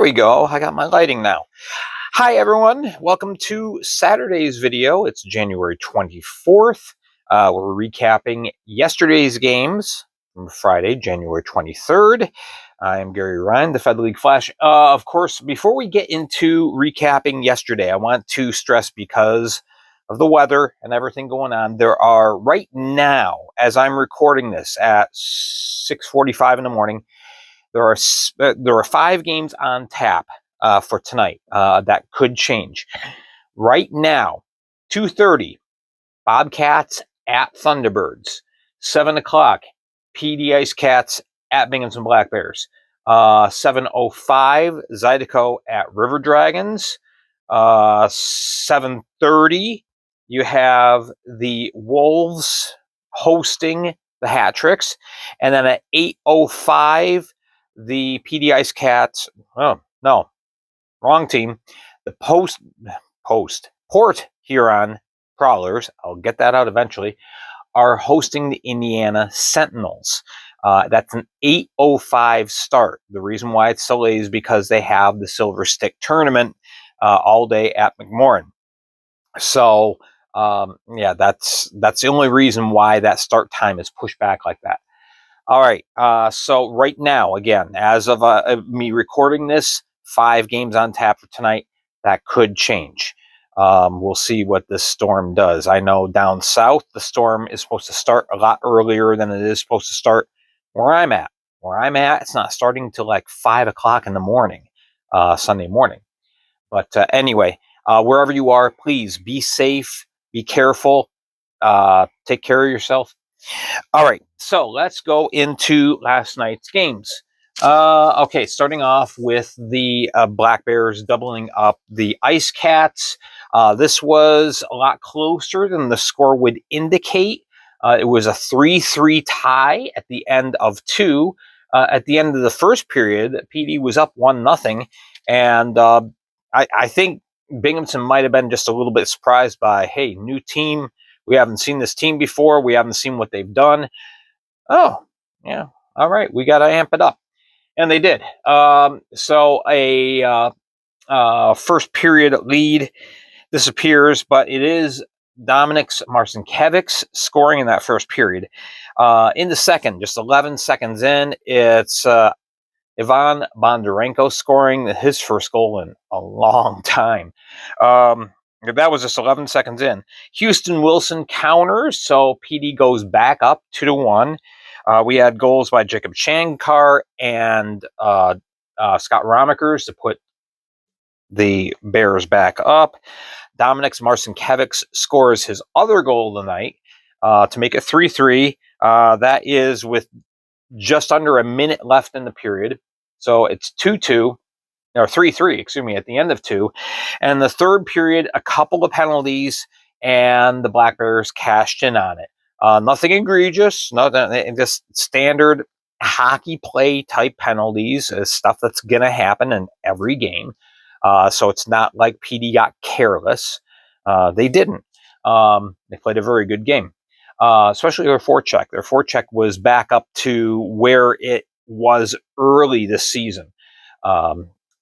we go. I got my lighting now. Hi, everyone. Welcome to Saturday's video. It's January 24th. We're recapping yesterday's games from Friday, January 23rd. I am Gary Ryan, the Fed League Flash. Of course, before we get into recapping yesterday, I want to stress, because of the weather and everything going on, there are right now, as I'm recording this at 6:45 in the morning, there are 5 games on tap for tonight. That could change. Right now, 2:30, Bobcats at Thunderbirds. 7 o'clock, PD Ice Cats at Binghamton Black Bears. 7:05, Zidico at River Dragons. 7:30, you have the Wolves hosting the Hat Tricks. And then at 8:05, the PD Ice Cats, oh, no, wrong team. The Port Huron Prowlers, I'll get that out eventually, are hosting the Indiana Sentinels. That's an 8:05 start. The reason why it's so late is because they have the Silver Stick Tournament all day at McMorran. So, yeah, that's the only reason why that start time is pushed back like that. All right, so right now, again, as of me recording this, 5 games on tap for tonight. That could change. We'll see what this storm does. I know down south, the storm is supposed to start a lot earlier than it is supposed to start where I'm at. Where I'm at, it's not starting till like 5 o'clock in the morning, Sunday morning. But anyway, wherever you are, please be safe, be careful, take care of yourself. All right, so let's go into last night's games. Okay, starting off with the Black Bears doubling up the Ice Cats. This was a lot closer than the score would indicate. It was a 3-3 tie at the end of 2. At the end of the first period, PD was up 1-0, and I think Binghamton might have been just a little bit surprised by, hey, new team. We haven't seen this team before. We haven't seen what they've done. Oh, yeah. All right. We got to amp it up. And they did. So a first period lead disappears, but it is Dominik's Marcinkiewicz scoring in that first period. In the second, just 11 seconds in, it's Ivan Bondarenko scoring his first goal in a long time. That was just 11 seconds in. Houston Wilson counters, so PD goes back up 2-1. We had goals by Jacob Shankar and Scott Romakers to put the Bears back up. Dominik's Marcinkiewicz scores his other goal of the night to make it 3-3. That is with just under a minute left in the period. So it's 2-2. Or 3-3, excuse me, at the end of 2. And the third period, a couple of penalties, and the Black Bears cashed in on it. Nothing egregious, nothing, just standard hockey play type penalties, stuff that's going to happen in every game. So it's not like PD got careless. They didn't. They played a very good game, especially their forecheck. Their forecheck was back up to where it was early this season.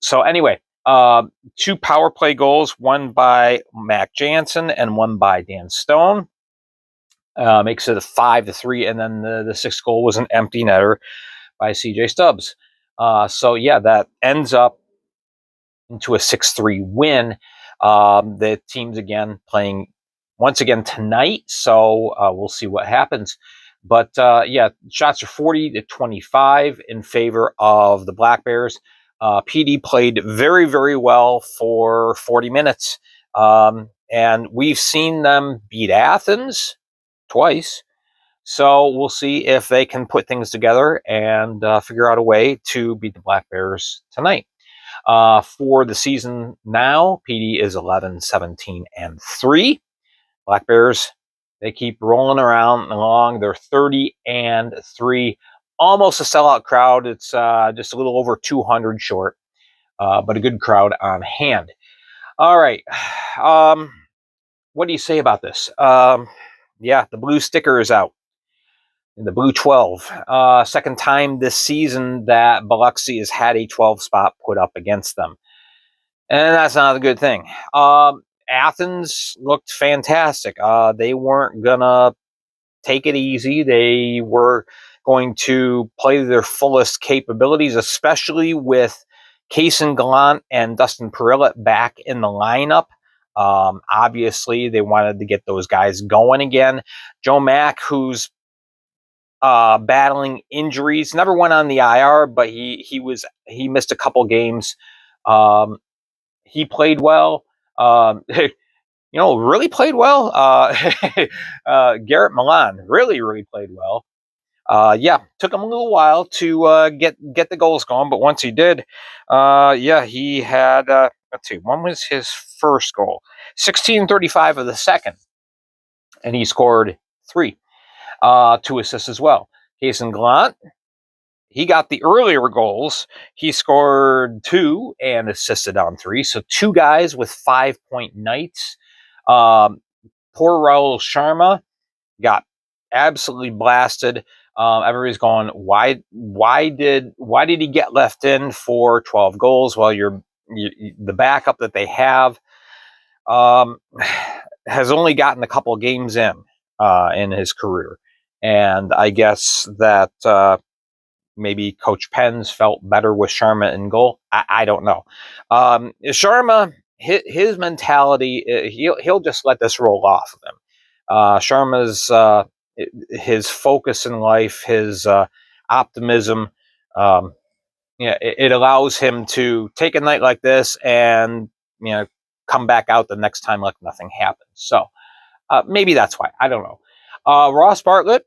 So anyway, 2 power play goals, one by Mac Jansen and one by Dan Stone. Makes it a 5-3, and then the 6th goal was an empty netter by CJ Stubbs. So yeah, that ends up into a 6-3 win. The team's again playing once again tonight, so we'll see what happens. But yeah, shots are 40-25 in favor of the Black Bears. PD played very, very well for 40 minutes. And we've seen them beat Athens twice. So we'll see if they can put things together and figure out a way to beat the Black Bears tonight. For the season now, PD is 11-17-3. Black Bears, they keep rolling around along. They're 30-3. Almost a sellout crowd. It's just a little over 200 short, but a good crowd on hand. All right. What do you say about this? Yeah, the blue sticker is out. in the Blue 12. Second time this season that Biloxi has had a 12 spot put up against them. And that's not a good thing. Athens looked fantastic. They weren't going to take it easy. They were going to play their fullest capabilities, especially with Kaysen Gallant and Dustin Perillat back in the lineup. Obviously, they wanted to get those guys going again. Joe Mack, who's battling injuries, never went on the IR, but he missed a couple games. He played well. Really played well. Garrett Milan really played well. Took him a little while to get the goals going, but once he did, he had, let's see, one was his first goal, 16:35 of the second, and he scored 3, 2 assists as well. Kaysen Gallant, he got the earlier goals. He scored 2 and assisted on 3, so 2 guys with 5-point nights. Poor Raul Sharma got absolutely blasted. Everybody's going, why did he get left in for 12 goals? Well, the backup that they have has only gotten a couple of games in his career, and I guess that maybe Coach Penn's felt better with Sharma in goal. I don't know. Sharma, his mentality, he'll just let this roll off of him. Sharma's his focus in life, his optimism, it allows him to take a night like this and come back out the next time like nothing happened. So maybe that's why. I don't know. Ross Bartlett,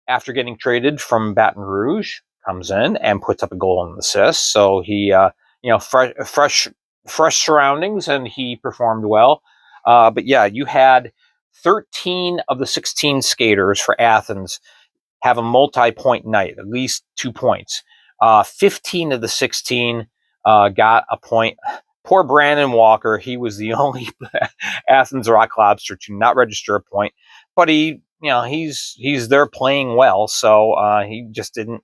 after getting traded from Baton Rouge, comes in and puts up a goal and an assist. So he, fresh surroundings, and he performed well. But yeah, you had 13 of the 16 skaters for Athens have a multi-point night, at least 2 points. 15 of the 16 got a point. Poor Brandon Walker, he was the only Athens Rock Lobster to not register a point, but he's there playing well, so he just didn't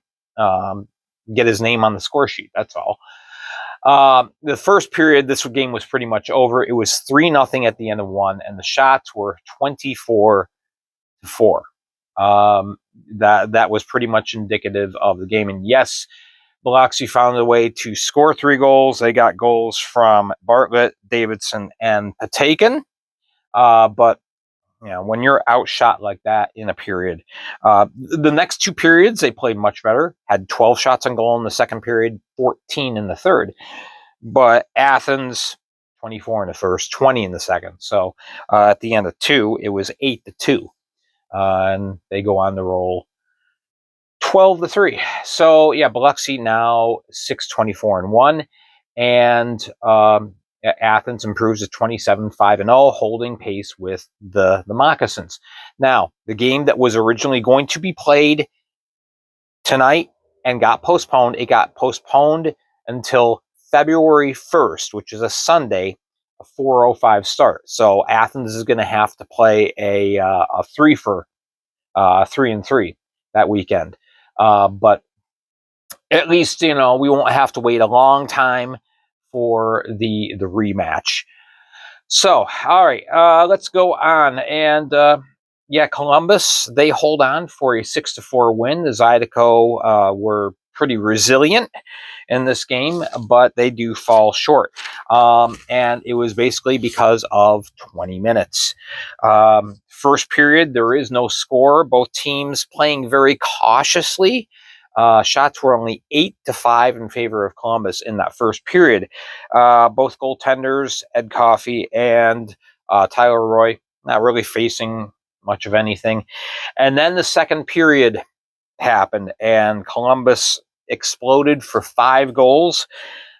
get his name on the score sheet. That's all. The first period, this game was pretty much over. It was 3-0 at the end of 1, and the shots were 24-4. That was pretty much indicative of the game. And yes, Biloxi found a way to score 3 goals. They got goals from Bartlett, Davidson, and Patakin. But when you're outshot like that in a period, the next 2 periods they played much better. Had 12 shots on goal in the second period, 14 in the third. But Athens, 24 in the first, 20 in the second. So at the end of 2, it was 8-2, and they go on to roll 12-3. So yeah, Biloxi now 6-24-1, and Athens improves to 27-5-0, holding pace with the Moccasins. Now, the game that was originally going to be played tonight and got postponed, it got postponed until February 1st, which is a Sunday, a 4:05 start. So Athens is going to have to play a 3-3 that weekend. But at least, we won't have to wait a long time for the rematch. So, all right, let's go on. And Columbus, they hold on for a 6-4 win. The Zidico were pretty resilient in this game, but they do fall short. And it was basically because of 20 minutes. First period, there is no score. Both teams playing very cautiously. Shots were only 8-5 in favor of Columbus in that first period. Both goaltenders, Ed Coffey and Tyler Roy, not really facing much of anything. And then the second period happened, and Columbus exploded for 5 goals,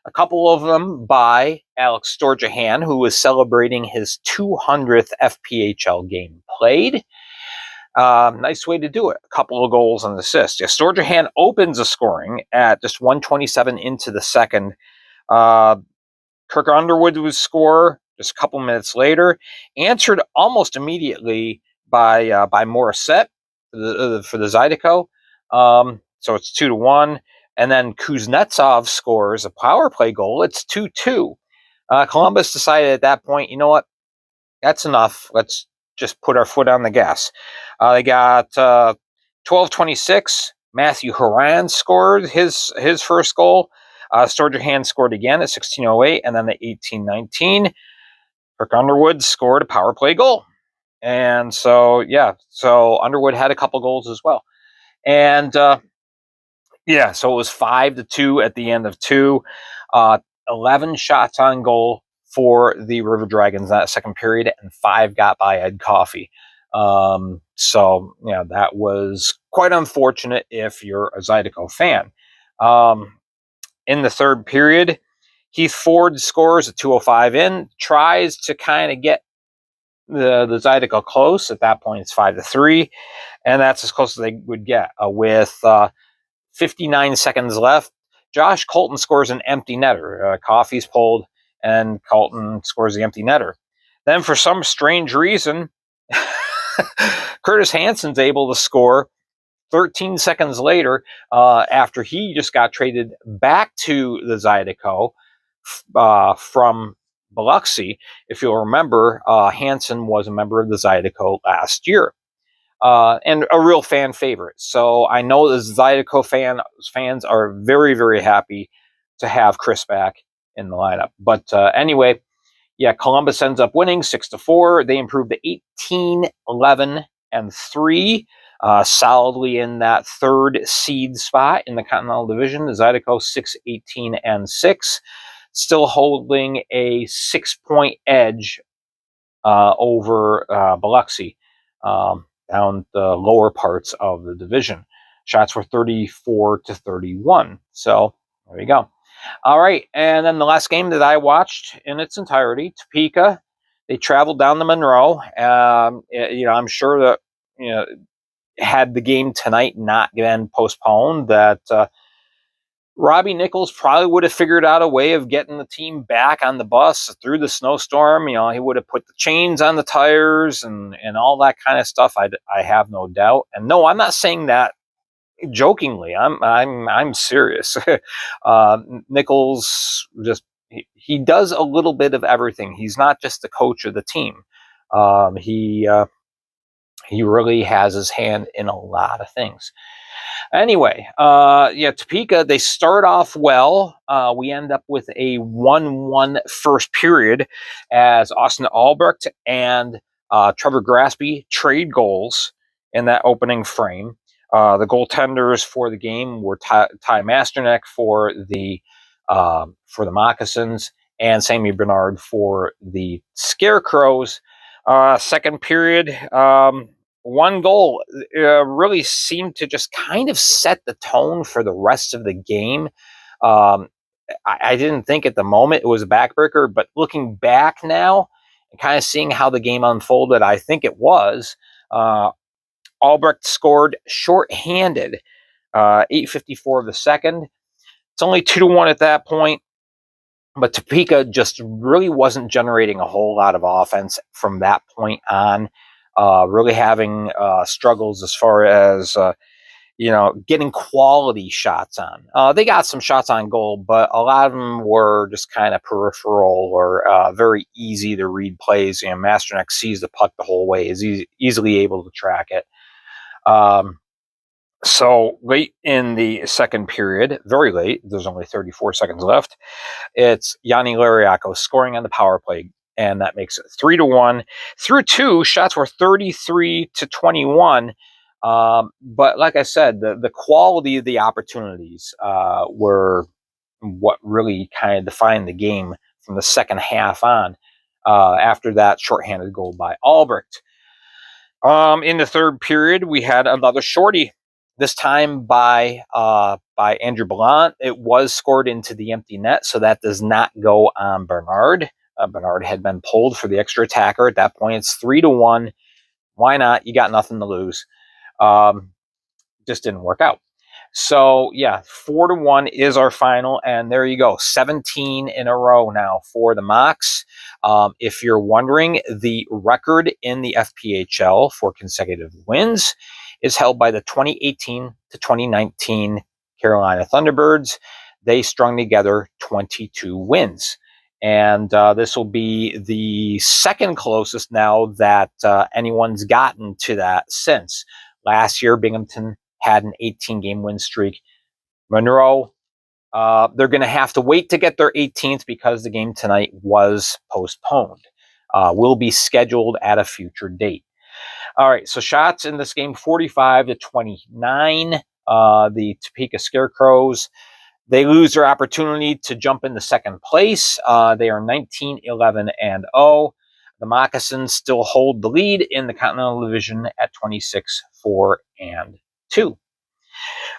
a couple of them by Alex Storjahan, who was celebrating his 200th FPHL game played. Nice way to do it. A couple of goals and assists. Yeah, Storjahan opens the scoring at just 1:27 into the second. Kirk Underwood would score just a couple minutes later, answered almost immediately by Morissette. for the Zidico. So it's 2-1. And then Kuznetsov scores a power play goal. It's 2-2. Columbus decided at that point, you know what? That's enough. Let's just put our foot on the gas. They got 12:26. Matthew Horan scored his first goal. Sturgeon scored again at 16:08, and then at 18:19, Kirk Underwood scored a power play goal. And so, yeah, so Underwood had a couple goals as well. And yeah, so it was 5-2 at the end of 2. 11 shots on goal for the River Dragons that second period, and 5 got by Ed Coffey. So, yeah, that was quite unfortunate if you're a Zydico fan. In the third period, Heath Ford scores a 2:05 in, tries to kind of get the Zydico close. At that point, it's 5-3, and that's as close as they would get. With 59 seconds left, Josh Colton scores an empty netter. Coffey's pulled, and Colton scores the empty netter. Then, for some strange reason, Curtis Hansen's able to score 13 seconds later, after he just got traded back to the Zidico from Buxy. If you'll remember, Hansen was a member of the Zidico last year. And a real fan favorite. So I know the Zidico fans are very, very happy to have Chris back in the lineup. But anyway, yeah, Columbus ends up winning 6-4. They improved to 18, 11, and 3, solidly in that third seed spot in the Continental Division. The Zidico 6, 18, and 6, still holding a 6-point edge over Biloxi. Down the lower parts of the division. Shots were 34-31. So there you go. All right, and then the last game that I watched in its entirety, Topeka. They traveled down to Monroe. I'm sure that had the game tonight not been postponed, that Robbie Nichols probably would have figured out a way of getting the team back on the bus through the snowstorm. He would have put the chains on the tires and all that kind of stuff. I have no doubt. And no, I'm not saying that jokingly. I'm serious. Nichols he does a little bit of everything. He's not just the coach of the team. He really has his hand in a lot of things. Anyway, Topeka, they start off well. We end up with a 1-1 first period as Austin Albrecht and Trevor Graspy trade goals in that opening frame. The goaltenders for the game were Ty Masternak for the Moccasins and Sammy Bernard for the Scarecrows. Second period, one goal really seemed to just kind of set the tone for the rest of the game. I didn't think at the moment it was a backbreaker, but looking back now and kind of seeing how the game unfolded, I think it was. Albrecht scored shorthanded, 8:54 of the second. It's only 2-1 at that point. But Topeka just really wasn't generating a whole lot of offense from that point on. Really having struggles as far as getting quality shots on. They got some shots on goal, but a lot of them were just kind of peripheral or very easy to read plays. Masternak sees the puck the whole way, is easily able to track it. So late in the second period, very late, there's only 34 seconds left, it's Yanni Lariaco scoring on the power play, and that makes it 3-1. Through 2, shots were 33-21. But like I said, the quality of the opportunities were what really kind of defined the game from the second half on, after that shorthanded goal by Albrecht. In the third period, we had another shorty, this time by Andrew Blount. It was scored into the empty net, so that does not go on Bernard. Bernard had been pulled for the extra attacker. At that point, it's 3-1. Why not? You got nothing to lose. Just didn't work out. So, 4-1 is our final, and there you go. 17 in a row now for the Mocs. If you're wondering, the record in the FPHL for consecutive wins is held by the 2018 to 2019 Carolina Thunderbirds. They strung together 22 wins. And this will be the second closest now that anyone's gotten to that since. Last year, Binghamton had an 18-game win streak. Monroe, they're going to have to wait to get their 18th because the game tonight was postponed. Will be scheduled at a future date. All right, so shots in this game, 45 to 29. The Topeka Scarecrows, they lose their opportunity to jump into second place. They are 19, 11, and 0. The Moccasins still hold the lead in the Continental Division at 26, 4, and 2.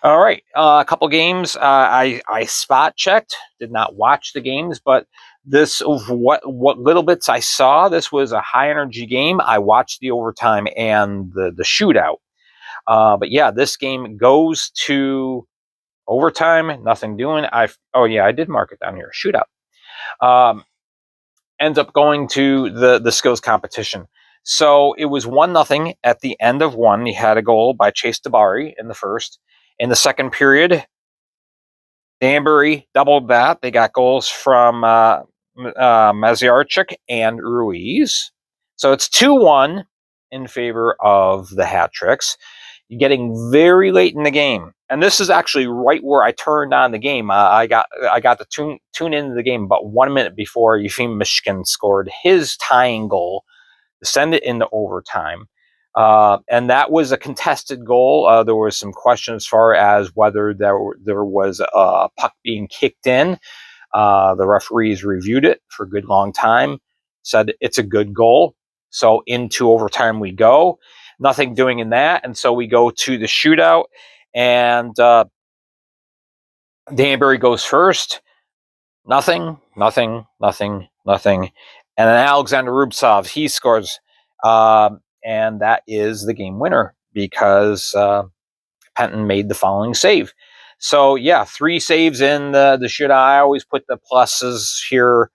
All right, a couple games. I spot checked, did not watch the games, but this what little bits I saw. This was a high energy game. I watched the overtime and the shootout. But yeah, this game goes to overtime. Nothing doing. I did mark it down here. Shootout. Ends up going to the skills competition. So it was 1-0 at the end of one. He had a goal by Chase Danbury in the first. In the second period, Danbury doubled that. They got goals from Maziarchuk and Ruiz. So it's 2-1 in favor of the hat tricks. You're getting very late in the game. And this is actually right where I turned on the game. I got to tune into the game about 1 minute before Yefim Mishkin scored his tying goal to send it into overtime. And that was a contested goal. There was some questions as far as whether there was a puck being kicked in. The referees reviewed it for a good long time, said it's a good goal. So into overtime we go. Nothing doing in that. And so we go to the shootout. And Danbury goes first. Nothing. And then Alexander Rubtsov, he scores. And that is the game winner because Penton made the following save. So, yeah, 3 saves in the shootout. I always put the pluses here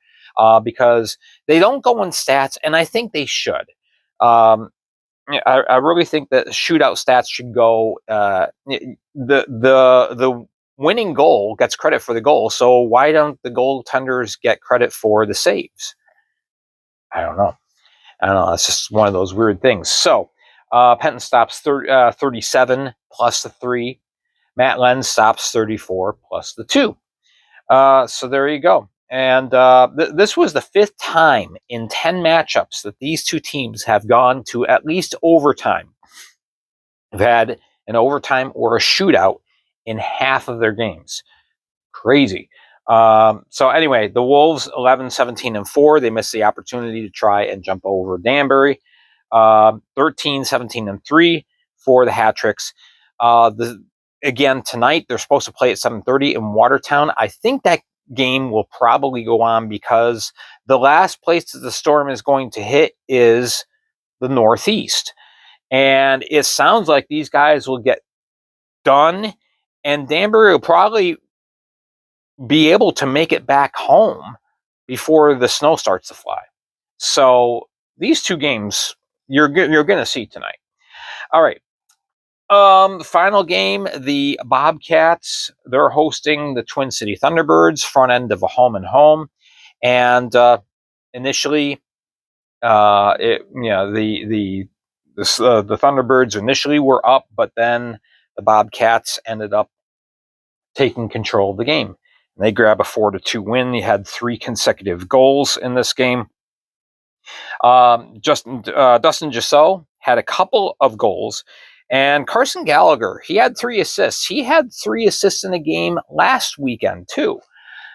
because they don't go in stats, and I think they should. I really think that shootout stats should go. The winning goal gets credit for the goal, so why don't the goaltenders get credit for the saves? I don't know. It's just one of those weird things. So, Penton stops 37 plus the 3. Matt Lenz stops 34 plus the 2. So there you go. And this was the 5th time in 10 matchups that these two teams have gone to at least overtime. They've had an overtime or a shootout in half of their games. Crazy. So anyway, the Wolves 11, 17, and 4. They missed the opportunity to try and jump over Danbury. 13, 17, and 3 for the hat tricks. Again, tonight they're supposed to play at 7:30 in Watertown. I think that game will probably go on because the last place that the storm is going to hit is the Northeast. And it sounds like these guys will get done, and Danbury will probably be able to make it back home before the snow starts to fly. So these two games you're going to see tonight. All right. Final game, the Bobcats, they're hosting the Twin City Thunderbirds, front end of a home and home. And initially, the Thunderbirds initially were up, but then the Bobcats ended up taking control of the game. And they grab a 4-2 win. You had 3 consecutive goals in this game. Dustin Giseau had a couple of goals. And Carson Gallagher, he had 3 assists. He had 3 assists in a game last weekend, too.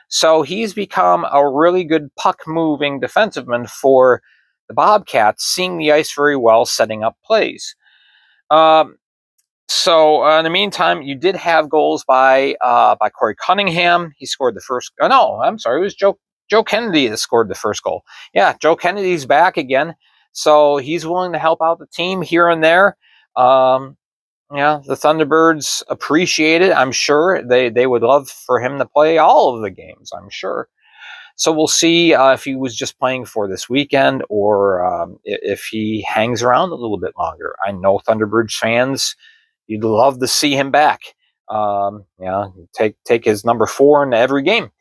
So he's become a really good puck-moving defenseman for the Bobcats, seeing the ice very well, setting up plays. So in the meantime, you did have goals by Corey Cunningham. He scored the first. Oh no, I'm sorry, it was Joe Kennedy that scored the first goal. Yeah, Joe Kennedy's back again, so he's willing to help out the team here and there. The Thunderbirds appreciate it. I'm sure they would love for him to play all of the games. I'm sure. So we'll see if he was just playing for this weekend or if he hangs around a little bit longer. I know Thunderbirds fans you'd love to see him back. Take his number 4 in every game.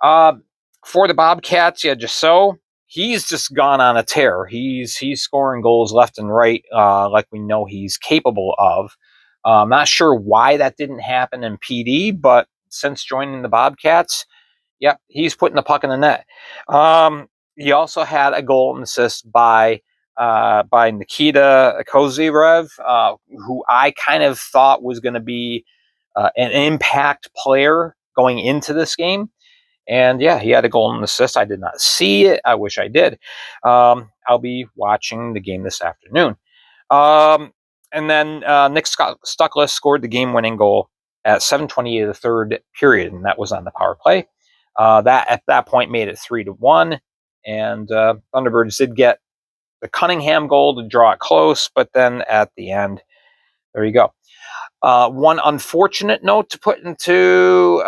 For the Bobcats, just so he's just gone on a tear. He's scoring goals left and right, like we know he's capable of. I'm not sure why that didn't happen in PD, but since joining the Bobcats, yep, he's putting the puck in the net. He also had a goal and assist by Nikita Kozyrev, who I kind of thought was going to be an impact player going into this game. And yeah, he had a goal and assist. I did not see it. I wish I did. I'll be watching the game this afternoon. And then Nick Stuckless scored the game-winning goal at 7:28 of the third period, and that was on the power play. That at that point made it 3-1, and Thunderbirds did get the Cunningham goal to draw it close, but then at the end, there you go. One unfortunate note to put into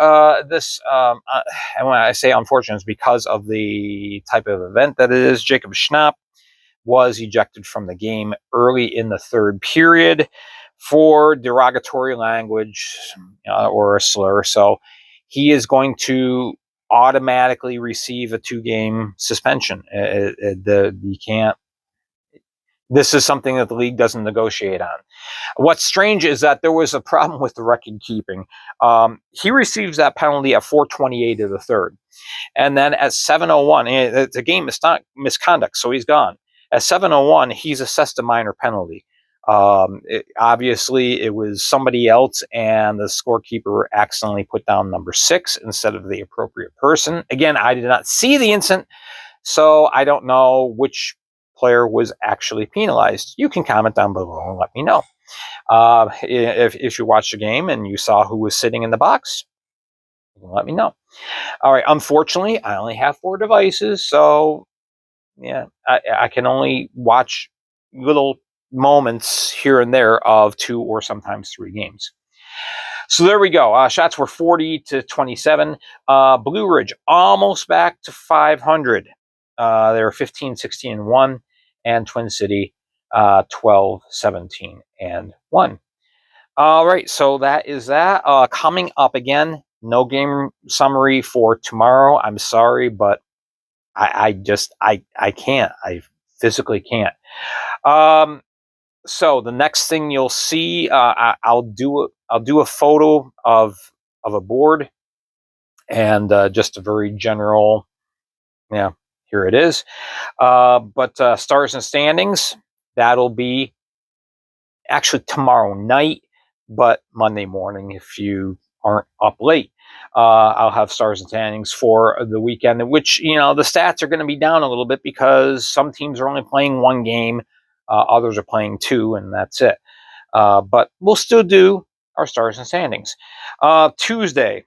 this, and when I say unfortunate, it's because of the type of event that it is. Jacob Schnapp was ejected from the game early in the third period for derogatory language or a slur. So he is going to automatically receive a 2-game suspension. You can't. This is something that the league doesn't negotiate on. What's strange is that there was a problem with the record keeping. He receives that penalty at 4:28 of the third. And then at 7:01, the game is not misconduct, so he's gone. At 7:01, he's assessed a minor penalty. Obviously, it was somebody else, and the scorekeeper accidentally put down number 6 instead of the appropriate person. Again, I did not see the incident, so I don't know which player was actually penalized. You can comment down below and let me know. If you watched the game and you saw who was sitting in the box, let me know. All right. Unfortunately, I only have 4 devices, so yeah, I can only watch little moments here and there of 2 or sometimes 3 games. So there we go. Shots were 40-27. Blue Ridge almost back to 500. They were 15-16-1, and Twin City 12-17-1. All right, so that is that. Coming up again, no game summary for tomorrow. I'm sorry, but I can't. I physically can't. So the next thing you'll see, I'll do a photo of a board and just a very general. Yeah, here it is. But stars and standings, that'll be actually tomorrow night, but Monday morning if you aren't up late. I'll have stars and standings for the weekend, in which, the stats are going to be down a little bit because some teams are only playing 1 game, others are playing 2, and that's it. But we'll still do our stars and standings. Thursday.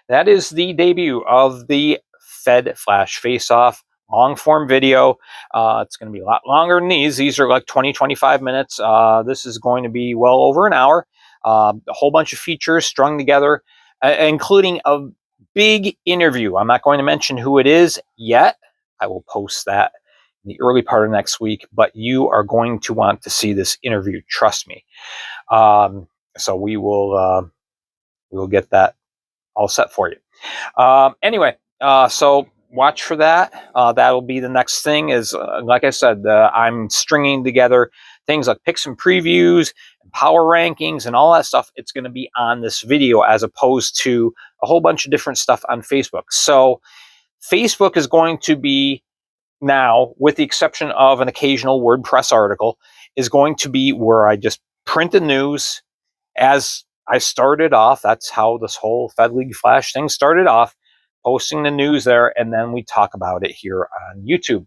That is the debut of the Fed Flash Face-Off long-form video. It's going to be a lot longer than these. These are like 20-25 minutes. This is going to be well over an hour. A whole bunch of features strung together, including a big interview. I'm not going to mention who it is yet. I will post that in the early part of next week, but you are going to want to see this interview. Trust me. So we'll get that all set for you. Anyway, so watch for that. That'll be the next thing. Is like I said, I'm stringing together things like picks and previews and power rankings and all that stuff. It's going to be on this video as opposed to a whole bunch of different stuff on Facebook. So Facebook is going to be now, with the exception of an occasional WordPress article, is going to be where I just print the news as I started off. That's how this whole Fed League Flash thing started off, posting the news there, and then we talk about it here on YouTube.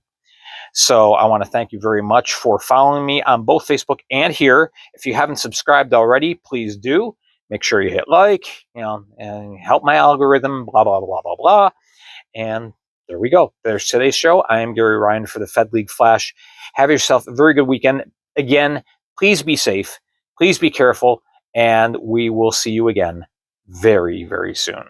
So I want to thank you very much for following me on both Facebook and here. If you haven't subscribed already, please do. Make sure you hit like, and help my algorithm, blah, blah, blah, blah, blah. And there we go. There's today's show. I am Gary Ryan for the Fed League Flash. Have yourself a very good weekend. Again, please be safe. Please be careful. And we will see you again very, very soon.